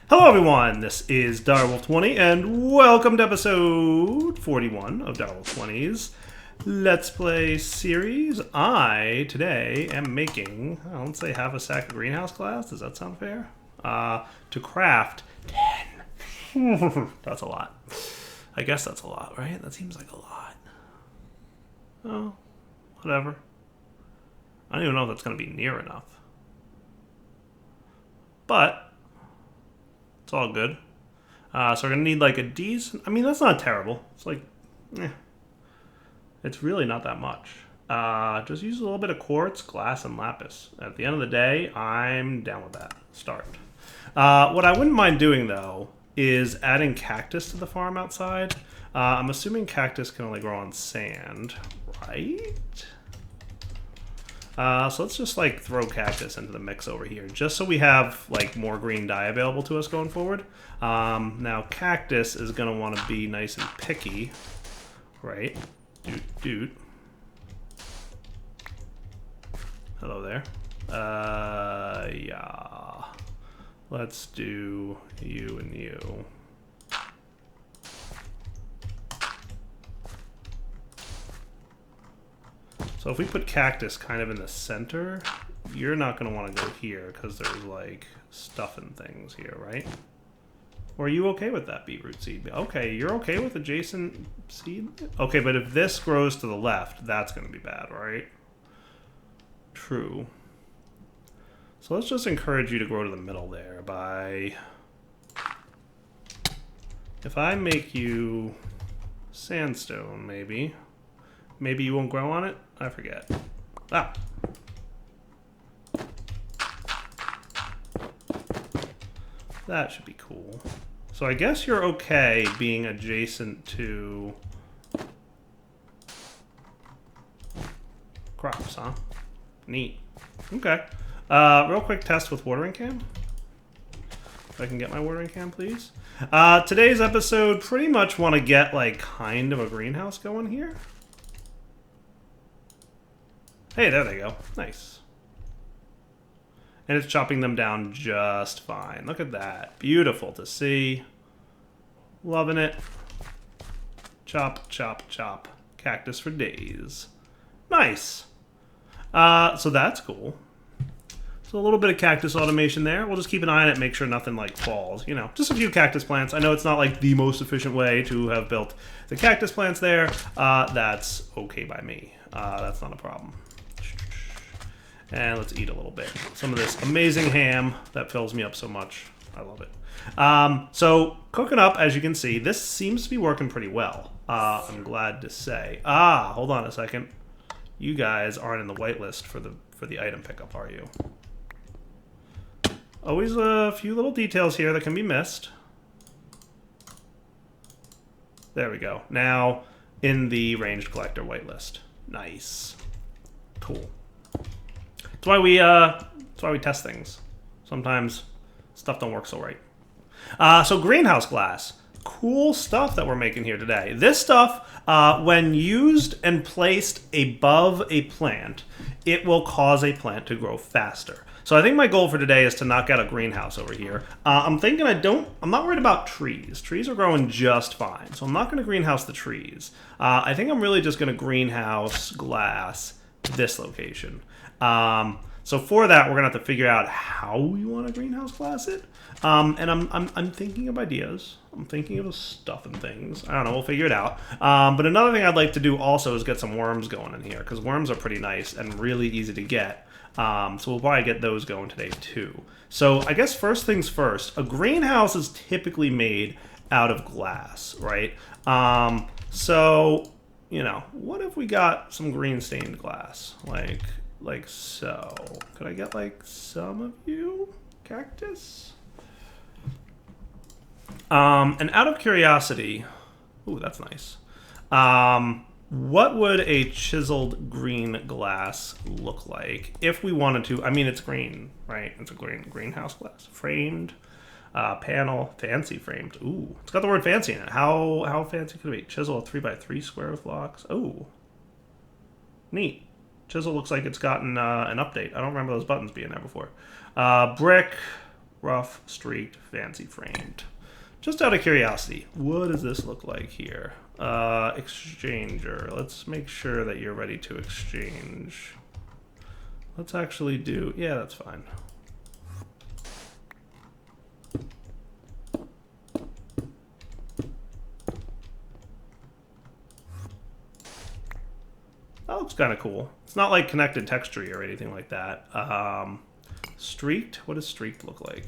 Hello everyone, this is Direwolf20 and welcome to episode 41 of Direwolf20's Let's Play series. I, today, am making, let's say half a stack of greenhouse glass. Does that sound fair? To craft 10. That's a lot. I guess that's a lot, right? That seems like a lot. Oh, whatever. I don't even know if that's going to be near enough. But it's all good. So we're going to need like a decent... I mean, that's not terrible. It's like... It's really not that much. Just use a little bit of quartz, glass, and lapis. At the end of the day, I'm down with that. Start. What I wouldn't mind doing, though, is adding cactus to the farm outside. I'm assuming cactus can only grow on sand, right? So let's just like throw cactus into the mix over here, just so we have like more green dye available to us going forward. Now cactus is gonna want to be nice and picky, right? Dude. Hello there. Yeah. Let's do you and you. So if we put cactus kind of in the center, you're not going to want to go here because there's like stuff and things here, right? Or are you okay with that beetroot seed? Okay, you're okay with adjacent seed? Okay, but if this grows to the left, that's going to be bad, right? True. So let's just encourage you to grow to the middle there by... If I make you sandstone, maybe you won't grow on it? I forget. Ah. That should be cool. So I guess you're okay being adjacent to crops, huh? Neat. Okay. Real quick test with watering can. If I can get my watering can, please. Today's episode, pretty much want to get like kind of a greenhouse going here. Hey, there they go. Nice. And it's chopping them down just fine. Look at that. Beautiful to see. Loving it. Chop, chop, chop. Cactus for days. Nice. So that's cool. So a little bit of cactus automation there. We'll just keep an eye on it, make sure nothing like falls. You know, just a few cactus plants. I know it's not like the most efficient way to have built the cactus plants there. That's okay by me. That's not a problem. And let's eat a little bit. Some of this amazing ham that fills me up so much. I love it. So cooking up, as you can see, this seems to be working pretty well. I'm glad to say. Hold on a second. You guys aren't in the whitelist for the item pickup, are you? Always a few little details here that can be missed. There we go. Now in the ranged collector whitelist. Nice. Cool. That's why we test things. Sometimes stuff don't work so right. So greenhouse glass. Cool stuff that we're making here today. This stuff, when used and placed above a plant, it will cause a plant to grow faster. So I think my goal for today is to knock out a greenhouse over here. I'm thinking I'm not worried about trees. Trees are growing just fine. So I'm not going to greenhouse the trees. I think I'm really just going to greenhouse glass this location. So for that, we're gonna have to figure out how we want to greenhouse glass it. And I'm thinking of ideas. I'm thinking of stuff and things. I don't know. We'll figure it out. But another thing I'd like to do also is get some worms going in here because worms are pretty nice and really easy to get. So we'll probably get those going today too. So I guess first things first. A greenhouse is typically made out of glass, right? So you know, what if we got some green stained glass, like so? Could I get like some of you, cactus? And out of curiosity, ooh, that's nice. What would a chiseled green glass look like if we wanted to? I mean, it's green, right? It's a greenhouse glass, framed, panel, fancy framed. Ooh, it's got the word fancy in it. How fancy could it be? Chisel a 3x3 square with blocks. Oh, neat. Chisel looks like it's gotten an update. I don't remember those buttons being there before. Brick, rough, streaked, fancy framed. Just out of curiosity, what does this look like here? Exchanger. Let's make sure that you're ready to exchange. Let's actually do, yeah, that's fine. That looks kind of cool. It's not like connected texture or anything like that. Streaked? What does streaked look like?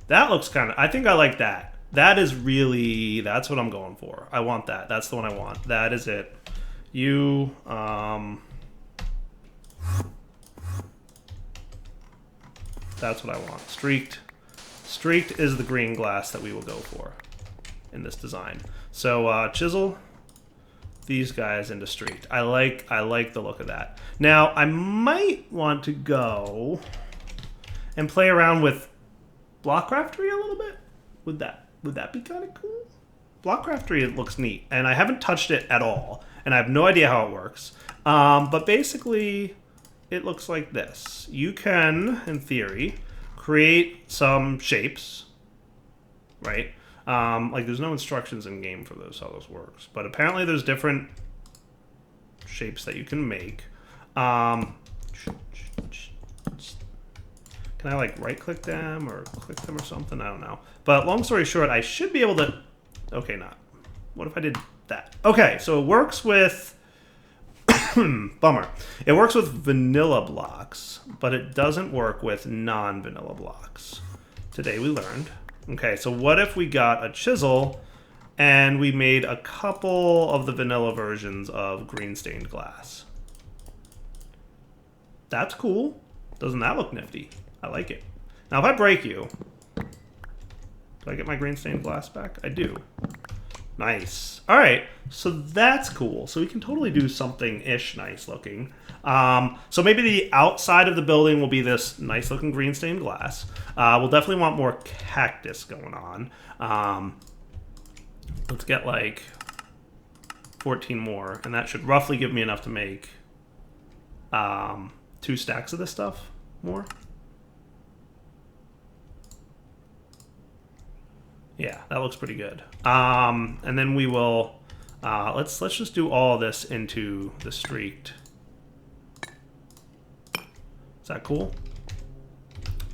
That looks kind of... I think I like that. That is really... That's what I'm going for. I want that. That's the one I want. That is it. You... That's what I want. Streaked. Streaked is the green glass that we will go for in this design. So chisel these guys into streaked. I like the look of that. Now I might want to go and play around with block craftery a little bit. Would that be kind of cool? Block craftery, it looks neat, and I haven't touched it at all, and I have no idea how it works. But basically, it looks like this. You can, in theory, create some shapes, right? Like there's no instructions in game for this, how this works, but apparently there's different shapes that you can make. Can I like right click them or click them or something? I don't know. But long story short, I should be able to, okay, not. What if I did that? Okay, so it works with, bummer. It works with vanilla blocks, but it doesn't work with non-vanilla blocks. Today we learned. Okay, so what if we got a chisel and we made a couple of the vanilla versions of green stained glass? That's cool. Doesn't that look nifty? I like it. Now if I break you, do I get my green stained glass back? I do. Nice. All right, so that's cool. So we can totally do something-ish nice looking. So maybe the outside of the building will be this nice looking green stained glass. We'll definitely want more cactus going on. Let's get like 14 more, and that should roughly give me enough to make 2 stacks of this stuff more. Yeah, that looks pretty good. And then we will let's just do all this into the streaked. Is that cool?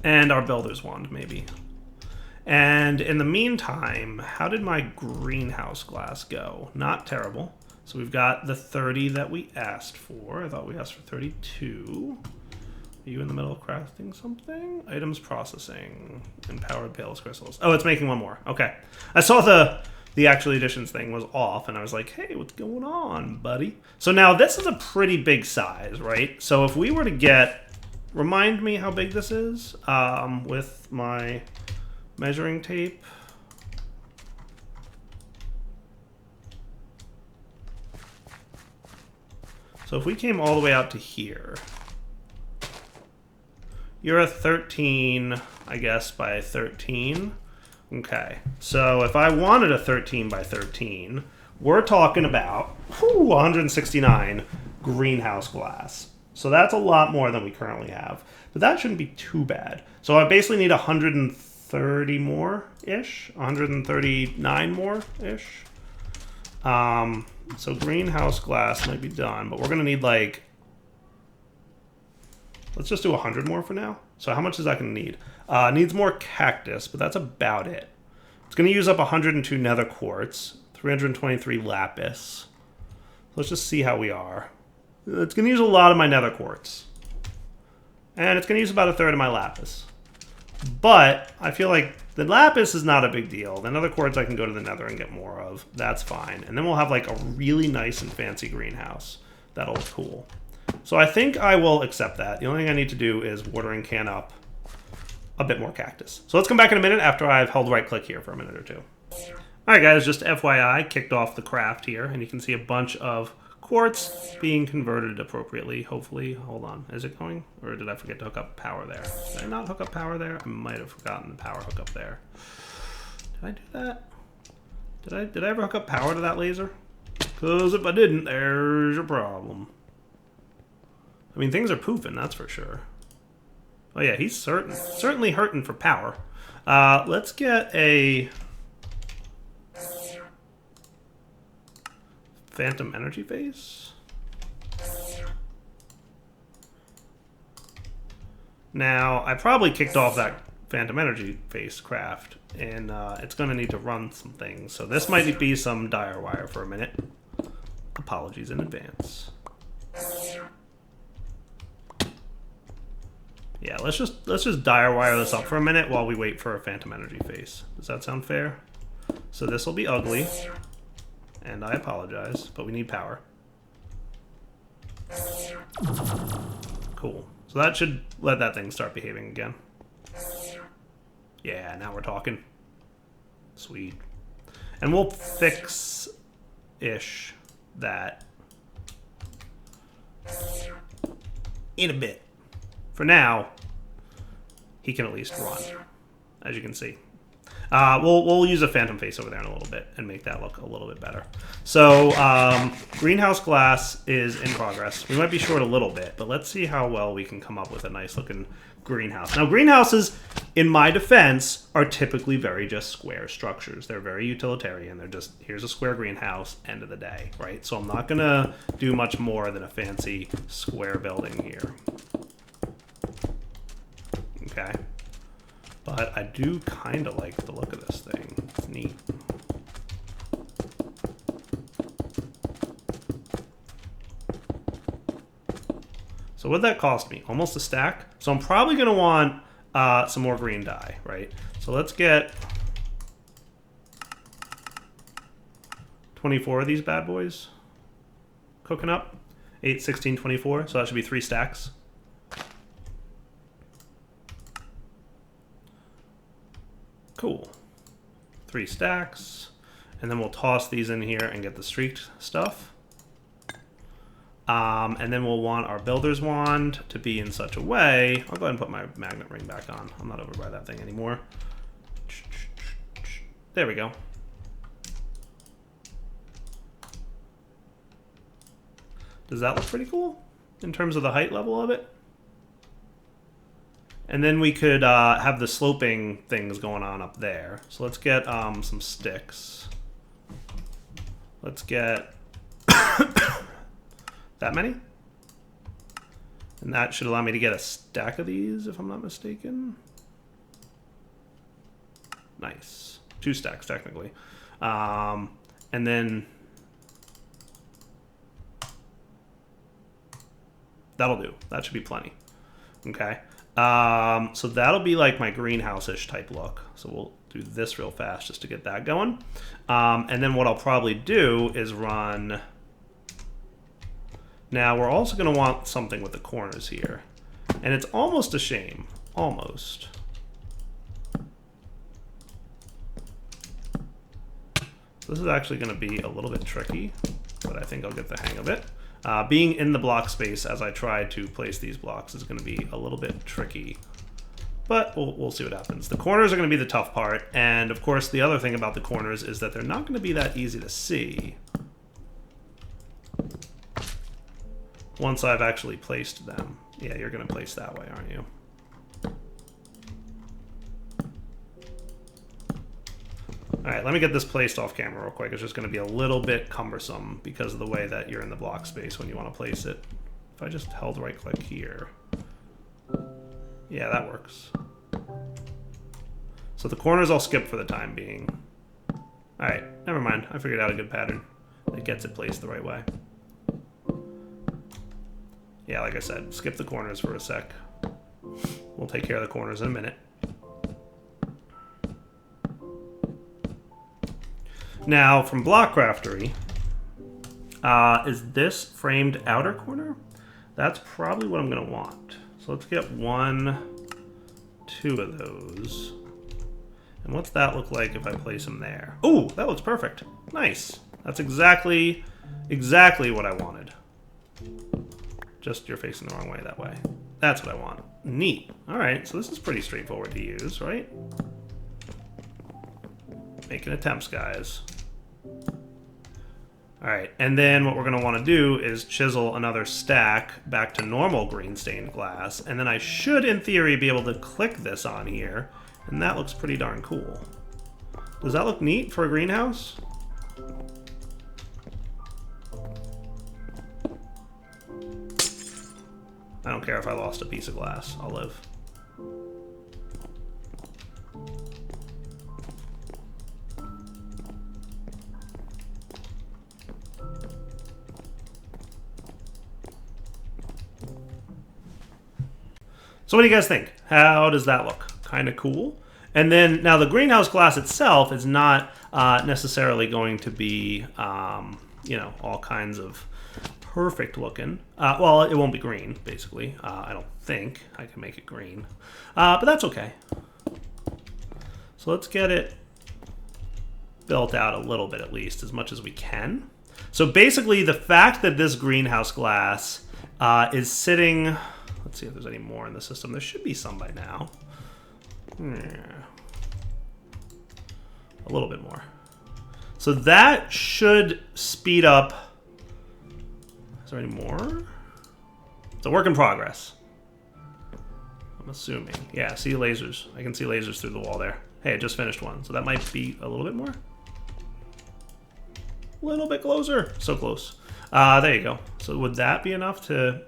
And our builder's wand, maybe. And in the meantime, how did my greenhouse glass go? Not terrible. So we've got the 30 that we asked for. I thought we asked for 32. Are you in the middle of crafting something? Items processing. Empowered Palos crystals. Oh, it's making one more. Okay. I saw the actual additions thing was off, and I was like, hey, what's going on, buddy? So now this is a pretty big size, right? So if we were to get... Remind me how big this is with my measuring tape. So if we came all the way out to here, you're a 13, I guess, by 13. Okay, so if I wanted a 13 by 13, we're talking about 169 greenhouse glass. So that's a lot more than we currently have. But that shouldn't be too bad. So I basically need 130 more-ish, 139 more-ish. So greenhouse glass might be done, but we're going to need like... Let's just do 100 more for now. So how much is that going to need? Needs more cactus, but that's about it. It's going to use up 102 nether quartz, 323 lapis. Let's just see how we are. It's going to use a lot of my nether quartz. And it's going to use about a third of my lapis. But I feel like the lapis is not a big deal. The nether quartz I can go to the nether and get more of. That's fine. And then we'll have like a really nice and fancy greenhouse. That'll look cool. So I think I will accept that. The only thing I need to do is watering can up a bit more cactus. So let's come back in a minute after I've held right click here for a minute or two. Alright guys, just FYI, kicked off the craft here, and you can see a bunch of quartz being converted appropriately, hopefully. Hold on, is it going? Or did I forget to hook up power there? Did I not hook up power there? I might have forgotten the power hookup there. Did I do that? Did I ever hook up power to that laser? Because if I didn't, there's your problem. I mean, things are poofing, that's for sure. Oh yeah, he's certainly hurting for power. Let's get a Phantom Energy Face. Now, I probably kicked off that Phantom Energy Face craft, and it's going to need to run some things. So this might be some dire wire for a minute. Apologies in advance. Yeah, let's just dire wire this up for a minute while we wait for a Phantom Energy Face. Does that sound fair? So this will be ugly, and I apologize, but we need power. Cool. So that should let that thing start behaving again. Yeah, now we're talking. Sweet. And we'll fix-ish that in a bit. For now, he can at least run, as you can see. We'll use a Phantom Face over there in a little bit and make that look a little bit better. So greenhouse glass is in progress. We might be short a little bit, but let's see how well we can come up with a nice looking greenhouse. Now greenhouses, in my defense, are typically very just square structures. They're very utilitarian. They're just, here's a square greenhouse, end of the day, right? So I'm not gonna do much more than a fancy square building here. Okay. But I do kind of like the look of this thing. It's neat. So what'd that cost me? Almost a stack? So I'm probably going to want some more green dye, right? So let's get 24 of these bad boys cooking up. 8, 16, 24. So that should be 3 stacks. Cool. 3 stacks. And then we'll toss these in here and get the streaked stuff. And then we'll want our builder's wand to be in such a way. I'll go ahead and put my magnet ring back on. I'm not over by that thing anymore. There we go. Does that look pretty cool in terms of the height level of it? And then we could have the sloping things going on up there. So let's get some sticks. Let's get that many. And that should allow me to get a stack of these, if I'm not mistaken. Nice. 2 stacks, technically. And then that'll do. That should be plenty. Okay. So that'll be like my greenhouse-ish type look. So we'll do this real fast just to get that going. And then what I'll probably do is run... Now we're also going to want something with the corners here. And it's almost a shame. Almost. So this is actually going to be a little bit tricky, but I think I'll get the hang of it. Being in the block space as I try to place these blocks is going to be a little bit tricky, but we'll see what happens. The corners are going to be the tough part, and of course the other thing about the corners is that they're not going to be that easy to see once I've actually placed them. Yeah, you're going to place that way, aren't you? Alright, let me get this placed off camera real quick. It's just going to be a little bit cumbersome because of the way that you're in the block space when you want to place it. If I just held right click here. Yeah, that works. So the corners I'll skip for the time being. Alright, never mind. I figured out a good pattern that gets it placed the right way. Yeah, like I said, skip the corners for a sec. We'll take care of the corners in a minute. Now, from Block Craftery, is this framed outer corner? That's probably what I'm going to want. So let's get 1, 2 of those. And what's that look like if I place them there? Ooh, that looks perfect. Nice. That's exactly what I wanted. Just you're facing the wrong way that way. That's what I want. Neat. All right, so this is pretty straightforward to use, right? Making attempts, guys. All right, and then what we're going to want to do is chisel another stack back to normal green stained glass, and then I should, in theory, be able to click this on here, and that looks pretty darn cool. Does that look neat for a greenhouse? I don't care if I lost a piece of glass. I'll live. So what do you guys think? How does that look? Kind of cool. And then now the greenhouse glass itself is not necessarily going to be, you know, all kinds of perfect looking. Well, it won't be green, basically. I don't think I can make it green. But that's okay. So let's get it built out a little bit, at least, as much as we can. So basically, the fact that this greenhouse glass is sitting... Let's see if there's any more in the system. There should be some by now. A little bit more. So that should speed up. Is there any more? It's a work in progress. I'm assuming. Yeah, see lasers. I can see lasers through the wall there. Hey, I just finished one. So that might be a little bit more. A little bit closer. So close. There you go. So would that be enough to...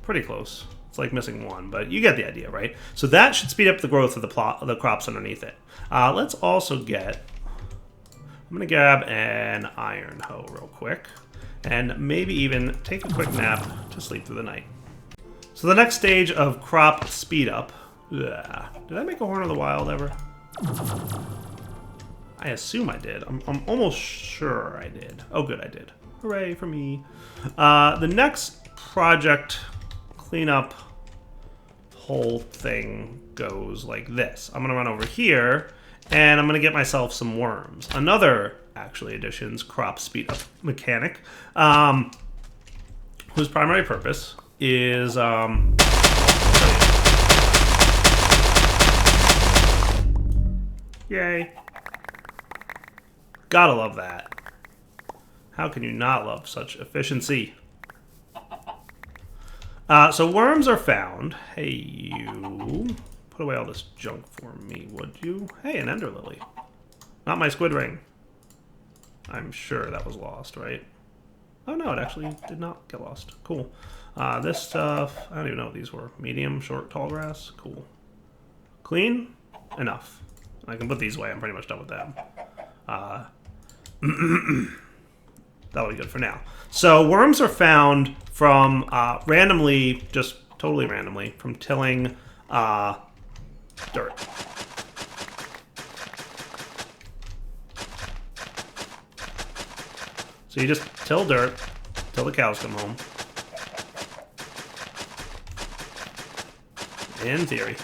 Pretty close. It's like missing one, but you get the idea, right? So that should speed up the growth of the crops underneath it. Let's also get... I'm going to grab an iron hoe real quick, and maybe even take a quick nap to sleep through the night. So the next stage of crop speed up... Ugh. Did I make a Horn of the Wild ever? I assume I did. I'm almost sure I did. Oh, good, I did. Hooray for me. The next project... cleanup whole thing goes like this. I'm gonna run over here and I'm gonna get myself some worms. Another actually additions crop speed up mechanic, whose primary purpose is yay. Gotta love that. How can you not love such efficiency? So worms are found. Hey, you. Put away all this junk for me, would you? Hey, an ender lily. Not my squid ring. I'm sure that was lost, right? Oh, no, it actually did not get lost. Cool. This stuff, I don't even know what these were. Medium, short, tall grass. Cool. Clean? Enough. I can put these away. I'm pretty much done with them. That'll be good for now. So worms are found from randomly, just totally randomly, from tilling dirt. So you just till dirt till the cows come home. In theory.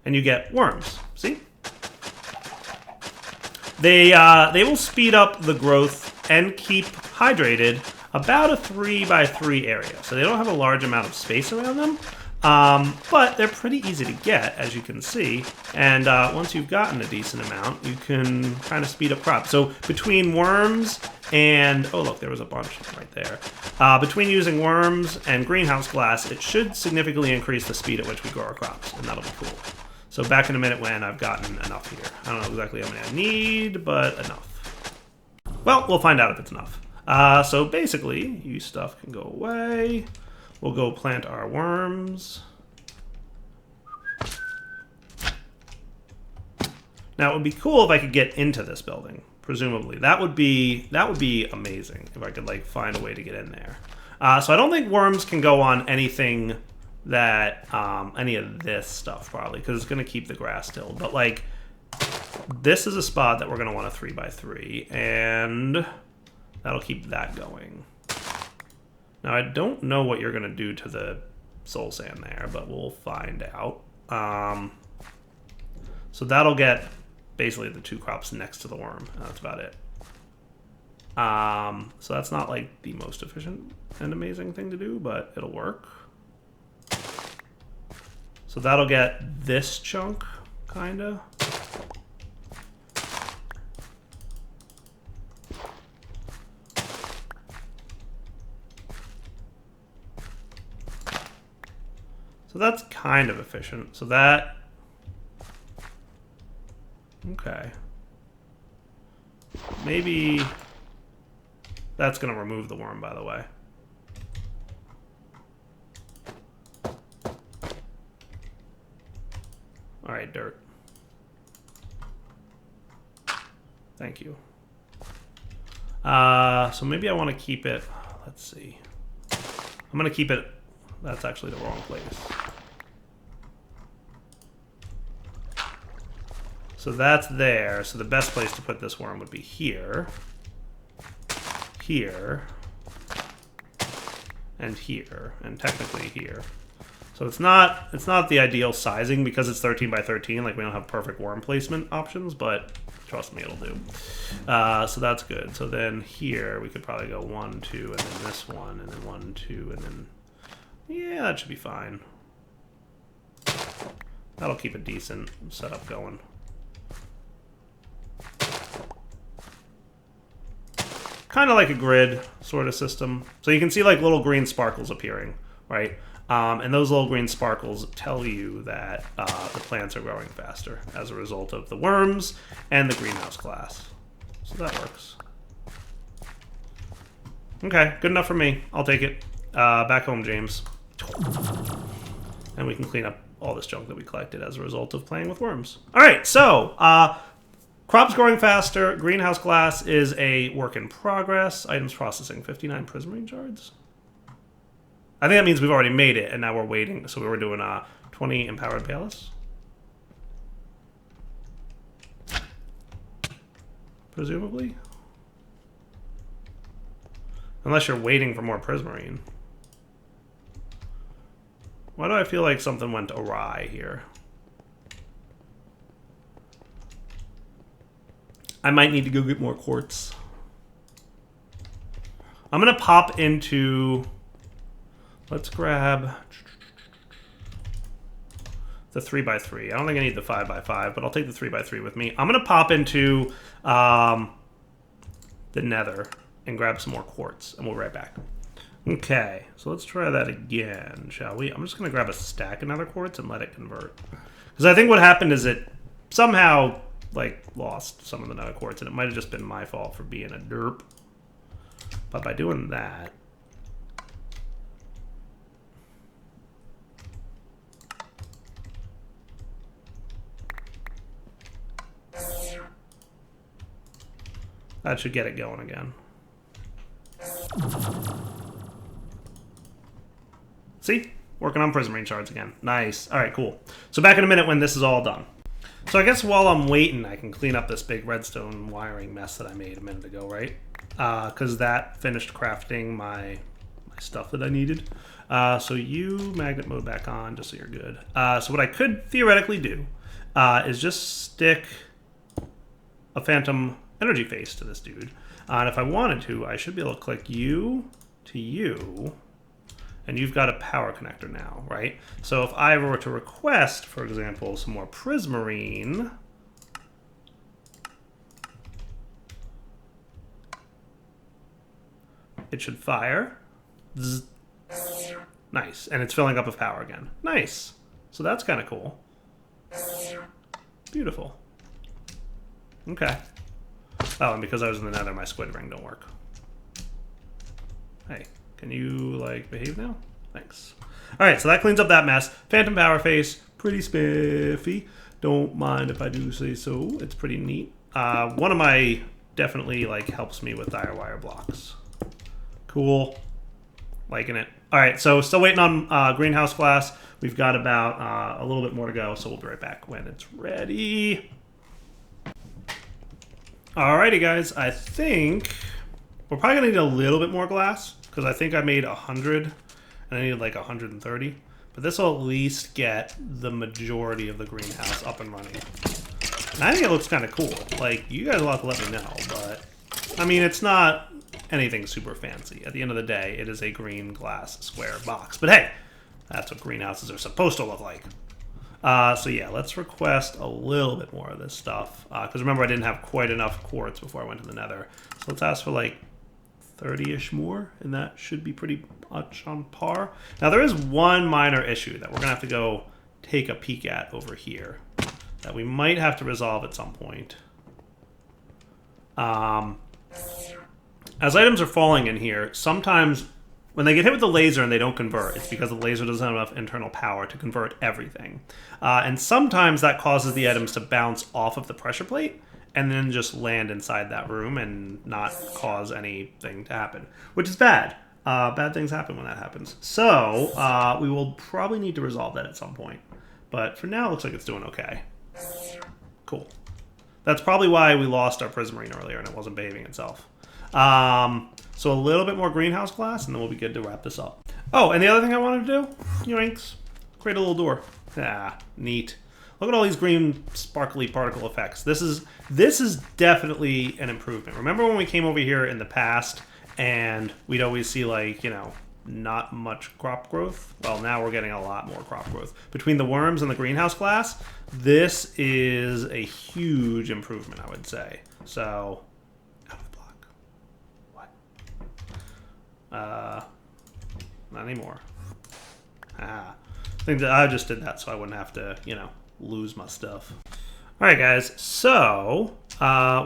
And you get worms. See? They will speed up the growth and keep hydrated about a 3x3 area. So they don't have a large amount of space around them, but they're pretty easy to get, as you can see. And once you've gotten a decent amount, you can kind of speed up crops. So between worms and, oh look, there was a bunch right there. Between using worms and greenhouse glass, it should significantly increase the speed at which we grow our crops, and that'll be cool. So back in a minute when I've gotten enough here. I don't know exactly how many I need, but enough. Well, we'll find out if it's enough. So basically, you stuff can go away. We'll go plant our worms. Now it would be cool if I could get into this building, presumably. That would be amazing if I could like find a way to get in there. So I don't think worms can go on anything that any of this stuff probably, because it's going to keep the grass still. But like this is a spot that we're going to want a 3x3, and that'll keep that going. Now I don't know what you're going to do to the soul sand there, but we'll find out. So that'll get basically the two crops next to the worm. That's about it. So that's not like the most efficient and amazing thing to do, but it'll work. So that'll get this chunk, kinda. But that's kind of efficient. So that... Okay. Maybe... That's going to remove the worm, by the way. Alright, dirt. Thank you. So maybe I want to keep it... Let's see. I'm going to keep it... That's actually the wrong place. So that's there. So the best place to put this worm would be here. Here. And here. And technically here. So it's not the ideal sizing because it's 13 by 13. Like, we don't have perfect worm placement options, but trust me, it'll do. So that's good. So then here we could probably go 1, 2, and then this one, and then 1, 2, and then... Yeah, that should be fine. That'll keep a decent setup going. Kind of like a grid sort of system. So you can see like little green sparkles appearing, right? And those little green sparkles tell you that the plants are growing faster as a result of the worms and the greenhouse glass. So that works. Okay, good enough for me. I'll take it. Back home, James. And we can clean up all this junk that we collected as a result of playing with worms. All right, so crops growing faster. Greenhouse glass is a work in progress. Items processing, 59 prismarine shards. I think that means we've already made it, and now we're waiting. So we were doing 20 empowered palace. Presumably. Unless you're waiting for more prismarine. Why do I feel like something went awry here? I might need to go get more quartz. I'm going to pop into... Let's grab the 3x3. I don't think I need the 5x5, but I'll take the 3x3 with me. I'm going to pop into the nether and grab some more quartz, and we'll be right back. Okay, so let's try that again, shall we? I'm just going to grab a stack of nether quartz and let it convert. Because I think what happened is it somehow, like, lost some of the nether quartz, and it might have just been my fault for being a derp. But by doing that... That should get it going again. See? Working on prismarine shards again. Nice. All right, cool. So back in a minute when this is all done. So I guess while I'm waiting, I can clean up this big redstone wiring mess that I made a minute ago, right? Because that finished crafting my stuff that I needed. So you magnet mode back on, just so you're good. So what I could theoretically do is just stick a phantom energy face to this dude. And if I wanted to, I should be able to click you to you. And you've got a power connector now, right? So if I were to request, for example, some more prismarine, it should fire. Zzz. Nice. And it's filling up with power again. Nice. So that's kind of cool. Beautiful. Okay. Oh, and because I was in the nether, my squid ring don't work. Hey. Can you, like, behave now? Thanks. All right, so that cleans up that mess. Phantom power face, pretty spiffy. Don't mind if I do say so. It's pretty neat. One of my definitely, like, helps me with dire wire blocks. Cool. Liking it. All right, so still waiting on greenhouse glass. We've got about a little bit more to go, so we'll be right back when it's ready. Alrighty, guys. I think we're probably going to need a little bit more glass. Because I think I made 100, and I needed like 130. But this will at least get the majority of the greenhouse up and running. And I think it looks kind of cool. Like, you guys will have to let me know, but... I mean, it's not anything super fancy. At the end of the day, it is a green glass square box. But hey, that's what greenhouses are supposed to look like. So yeah, let's request a little bit more of this stuff. Because remember, I didn't have quite enough quartz before I went to the nether. So let's ask for like 30-ish more, and that should be pretty much on par. Now, there is one minor issue that we're going to have to go take a peek at over here that we might have to resolve at some point. As items are falling in here, sometimes when they get hit with the laser and they don't convert, it's because the laser doesn't have enough internal power to convert everything. And sometimes that causes the items to bounce off of the pressure plate and then just land inside that room and not cause anything to happen, which is bad. Bad things happen when that happens. So we will probably need to resolve that at some point. But for now, it looks like it's doing okay. Cool. That's probably why we lost our prismarine earlier and it wasn't behaving itself. So a little bit more greenhouse glass, and then we'll be good to wrap this up. Oh, and the other thing I wanted to do, yoinks, create a little door. Ah, neat. Look at all these green sparkly particle effects. This is definitely an improvement. Remember when we came over here in the past and we'd always see, like, you know, not much crop growth? Well, now we're getting a lot more crop growth. Between the worms and the greenhouse glass, this is a huge improvement, I would say. So, out of the block. What? Not anymore. I think that I just did that so I wouldn't have to, you know, lose my stuff. All right, guys. So,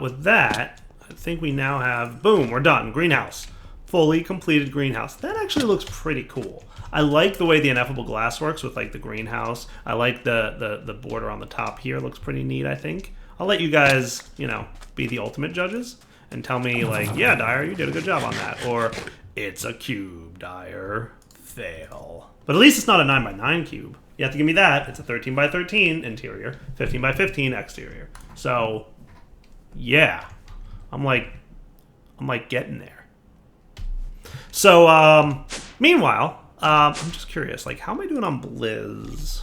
with that, I think we now have, boom, we're done. Greenhouse. Fully completed greenhouse. That actually looks pretty cool. I like the way the ineffable glass works with, like, the greenhouse. I like the border on the top here. Looks pretty neat, I think. I'll let you guys, you know, be the ultimate judges and tell me, like, yeah, Dyer, you did a good job on that. Or, it's a cube, Dyer. Fail. But at least it's not a 9x9 cube. You have to give me that. It's a 13x13 interior, 15x15 exterior. So, yeah. I'm like getting there. So, meanwhile, I'm just curious, like, how am I doing on Blizz?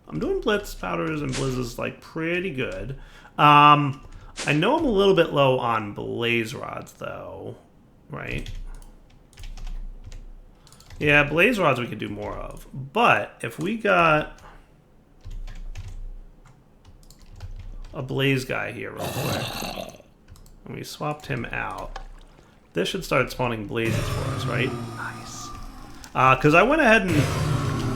I'm doing Blitz powders and Blizzes, like, pretty good. I know I'm a little bit low on Blaze Rods, though, right? Yeah, Blaze Rods we could do more of. But if we got a Blaze guy here real quick, and we swapped him out, this should start spawning blazes for us, right? Nice. Because I went ahead and,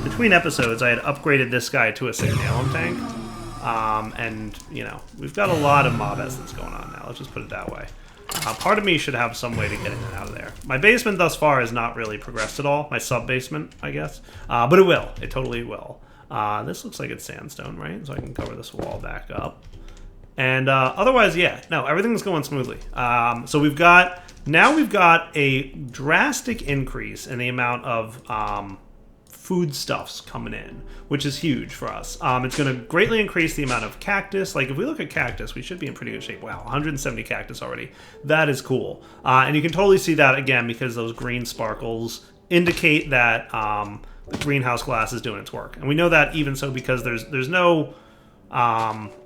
between episodes, I had upgraded this guy to a Signalum tank. And, you know, we've got a lot of mob essence going on now. Let's just put it that way. Part of me should have some way to get in and out of there. My basement thus far has not really progressed at all. My sub-basement, I guess. But it will. It totally will. This looks like it's sandstone, right? So I can cover this wall back up. And otherwise, yeah. No, everything's going smoothly. So we've got a drastic increase in the amount of foodstuffs coming in, which is huge for us. It's going to greatly increase the amount of cactus. Like, if we look at cactus, we should be in pretty good shape. Wow, 170 cactus already. That is cool. And you can totally see that, again, because those green sparkles indicate that the greenhouse glass is doing its work. And we know that even so because there's no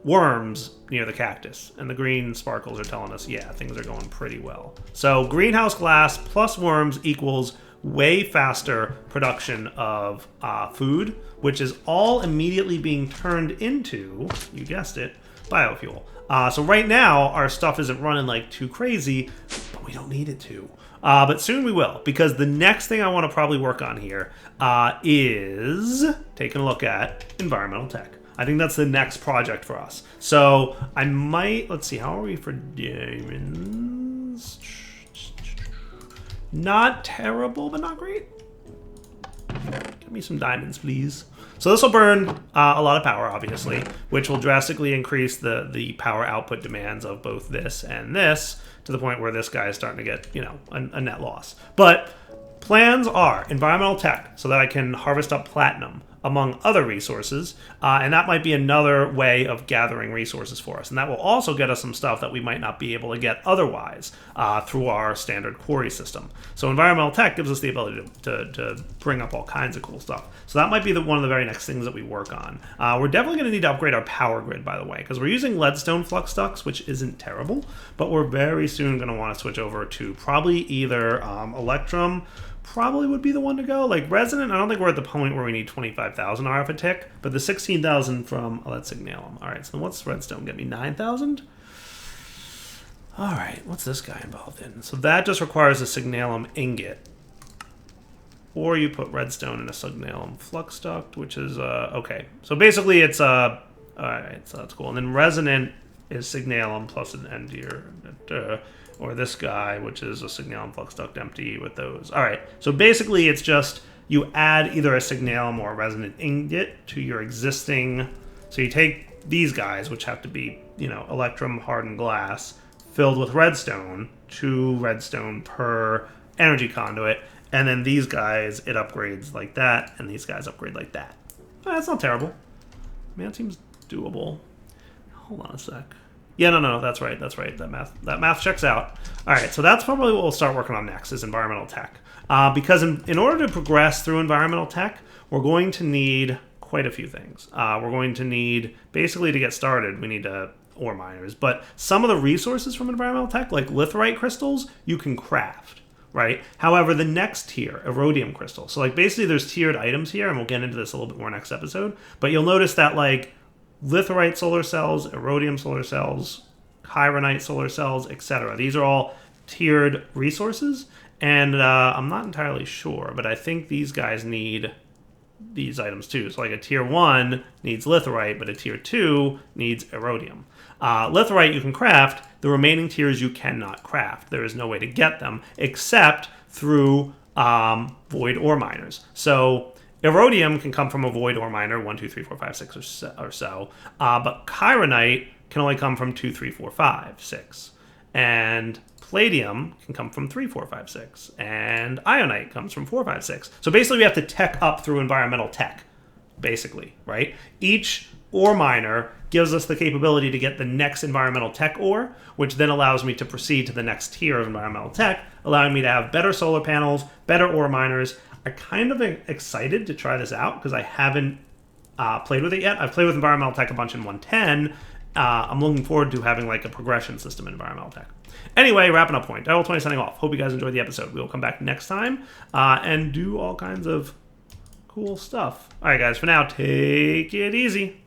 worms near the cactus, and the green sparkles are telling us, yeah, things are going pretty well. So greenhouse glass plus worms equals way faster production of food, which is all immediately being turned into, you guessed it, biofuel. So right now our stuff isn't running like too crazy, but we don't need it to. But soon we will, because the next thing I want to probably work on here is taking a look at environmental tech. I think that's the next project for us. So I might, let's see, how are we for diamonds? Not terrible, but not great. Give me some diamonds, please. So this will burn a lot of power, obviously, which will drastically increase the power output demands of both this and this, to the point where this guy is starting to get, you know, a net loss. But plans are environmental tech, so that I can harvest up platinum, among other resources, and that might be another way of gathering resources for us. And that will also get us some stuff that we might not be able to get otherwise through our standard quarry system. So environmental tech gives us the ability to bring up all kinds of cool stuff. So that might be one of the very next things that we work on. We're definitely going to need to upgrade our power grid, by the way, because we're using leadstone flux ducts, which isn't terrible, but we're very soon going to want to switch over to probably either Electrum, probably would be the one to go. Like Resonant, I don't think we're at the point where we need 25,000 RF a tick, but the 16,000 from, oh, that's Signalum. All right, so what's Redstone get me? 9,000? All right, what's this guy involved in? So that just requires a signalum ingot. Or you put redstone in a signalum flux duct, which is, okay. So basically it's, all right, so that's cool. And then resonant is signalum plus an endier, or this guy, which is a signalum flux duct empty with those. All right, so basically it's just you add either a signalum or a resonant ingot to your existing. So you take these guys, which have to be, you know, electrum hardened glass, filled with redstone, 2 redstone per energy conduit, and then these guys, it upgrades like that, and these guys upgrade like that. That's not terrible. I mean, that seems doable. Hold on a sec. Yeah, no, that's right. That math checks out. All right, so that's probably what we'll start working on next is environmental tech. Because in order to progress through environmental tech, we're going to need quite a few things. We're going to need, basically to get started, we need ore miners. But some of the resources from environmental tech, like litherite crystals, you can craft. Right. However, the next tier, erodium crystal. So like basically there's tiered items here, and we'll get into this a little bit more next episode. But you'll notice that like litherite solar cells, erodium solar cells, chironite solar cells, etc. These are all tiered resources, and I'm not entirely sure, but I think these guys need these items too. So like a tier 1 needs litherite, but a tier 2 needs erodium. Litherite you can craft. The remaining tiers you cannot craft. There is no way to get them except through void ore miners. So erodium can come from a void ore miner, 1, 2, 3, 4, 5, 6 or so. But chironite can only come from 2, 3, 4, 5, 6. And palladium can come from 3, 4, 5, 6. And ionite comes from 4, 5, 6. So basically we have to tech up through environmental tech, basically, right? Each ore miner gives us the capability to get the next environmental tech ore, which then allows me to proceed to the next tier of environmental tech, allowing me to have better solar panels, better ore miners. I'm kind of excited to try this out because I haven't played with it yet. I've played with environmental tech a bunch in 110. I'm looking forward to having like a progression system in environmental tech. Anyway, wrapping up point. Devil 20 signing off. Hope you guys enjoyed the episode. We will come back next time and do all kinds of cool stuff. All right, guys, for now, take it easy.